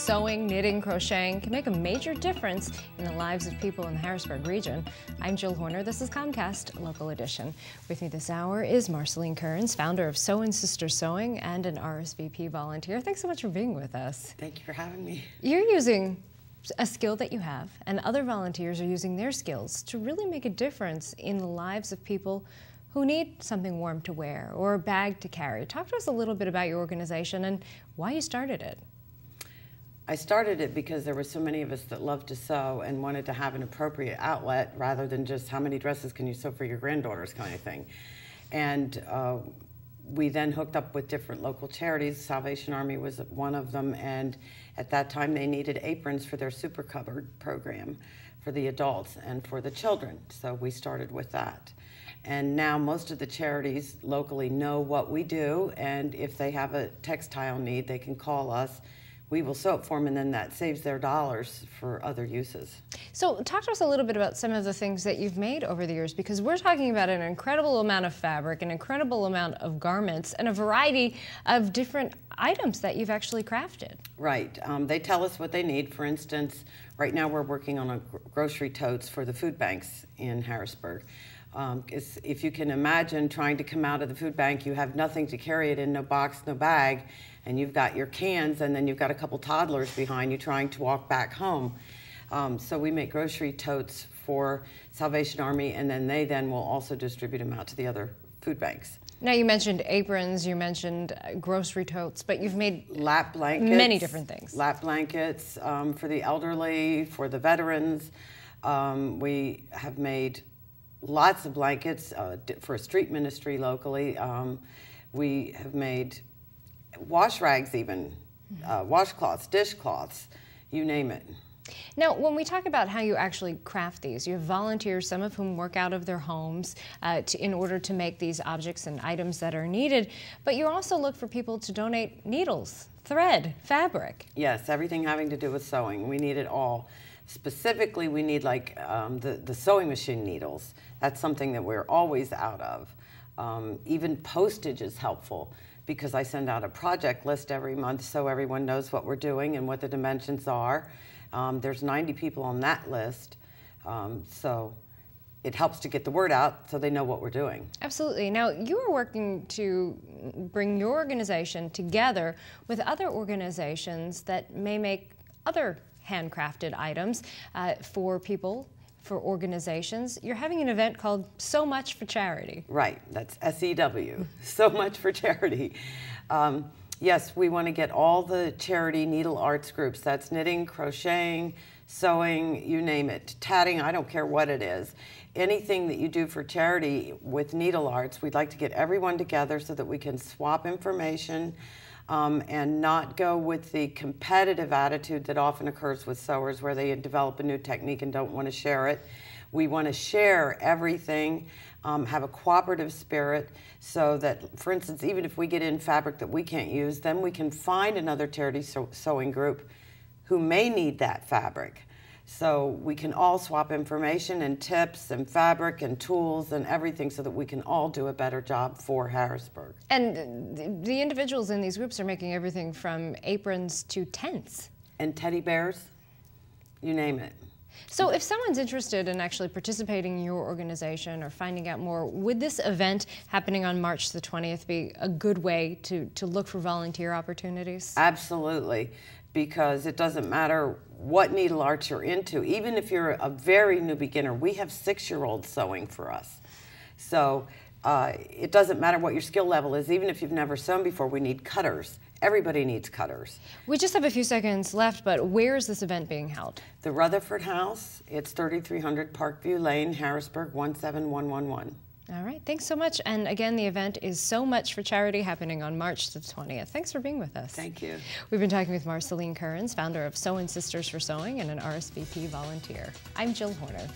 sewing, knitting, crocheting can make a major difference in the lives of people in the Harrisburg region. I'm Jill Horner. This is Comcast Local Edition. With me this hour is Marcellene Currens, founder of Sewin Sisters Sowing and an RSVP volunteer. Thanks so much for being with us. Thank you for having me. You're using a skill that you have, and other volunteers are using their skills to really make a difference in the lives of people who need something warm to wear or a bag to carry. Talk to us a little bit about your organization and why you started it. I started it because there were so many of us that loved to sew and wanted to have an appropriate outlet rather than just how many dresses can you sew for your granddaughters kind of thing. And we then hooked up with different local charities. Salvation Army was one of them, and at that time they needed aprons for their super cupboard program for the adults and for the children. So we started with that. And now most of the charities locally know what we do, and if they have a textile need, they can call us. We will sew it for them, and then that saves their dollars for other uses. So talk to us a little bit about some of the things that you've made over the years, because we're talking about an incredible amount of fabric, an incredible amount of garments, and a variety of different items that you've actually crafted. Right. They tell us what they need. For instance, right now we're working on grocery totes for the food banks in Harrisburg. If you can imagine trying to come out of the food bank, you have nothing to carry it in, no box, no bag, and you've got your cans, and then you've got a couple toddlers behind you trying to walk back home. So we make grocery totes for Salvation Army, and then they will also distribute them out to the other food banks. Now, you mentioned aprons, you mentioned grocery totes, but you've made lap blankets, many different things. Lap blankets for the elderly, for the veterans. We have made lots of blankets for a street ministry locally. We have made wash rags even, washcloths, dishcloths, you name it. Now, when we talk about how you actually craft these, you have volunteers, some of whom work out of their homes in order to make these objects and items that are needed, but you also look for people to donate needles, thread, fabric. Yes, everything having to do with sewing. We need it all. Specifically, we need like the sewing machine needles. That's something that we're always out of. Even postage is helpful because I send out a project list every month so everyone knows what we're doing and what the dimensions are. There's 90 people on that list, so it helps to get the word out so they know what we're doing. Absolutely. Now, you are working to bring your organization together with other organizations that may make other handcrafted items for people, for organizations. You're having an event called So Much for Charity. Right, that's SEW, So Much for Charity. Yes, we want to get all the charity needle arts groups. That's knitting, crocheting, sewing, you name it. Tatting, I don't care what it is. Anything that you do for charity with needle arts, we'd like to get everyone together so that we can swap information and not go with the competitive attitude that often occurs with sewers where they develop a new technique and don't want to share it. We want to share everything, have a cooperative spirit so that, for instance, even if we get in fabric that we can't use, then we can find another charity sewing group who may need that fabric. So we can all swap information and tips and fabric and tools and everything so that we can all do a better job for Harrisburg. And the individuals in these groups are making everything from aprons to tents. And teddy bears, you name it. So if someone's interested in actually participating in your organization or finding out more, would this event happening on March the 20th be a good way to look for volunteer opportunities? Absolutely, because it doesn't matter what needle arts you're into. Even if you're a very new beginner, we have 6-year-olds sewing for us. So it doesn't matter what your skill level is. Even if you've never sewn before, we need cutters. Everybody needs cutters. We just have a few seconds left, but where is this event being held? The Rutherford House. It's 3300 Parkview Lane, Harrisburg, 17111. All right, thanks so much. And again, the event is So Much for Charity happening on March the 20th. Thanks for being with us. Thank you. We've been talking with Marcellene Currens, founder of Sewin Sisters for Sowing and an RSVP volunteer. I'm Jill Horner.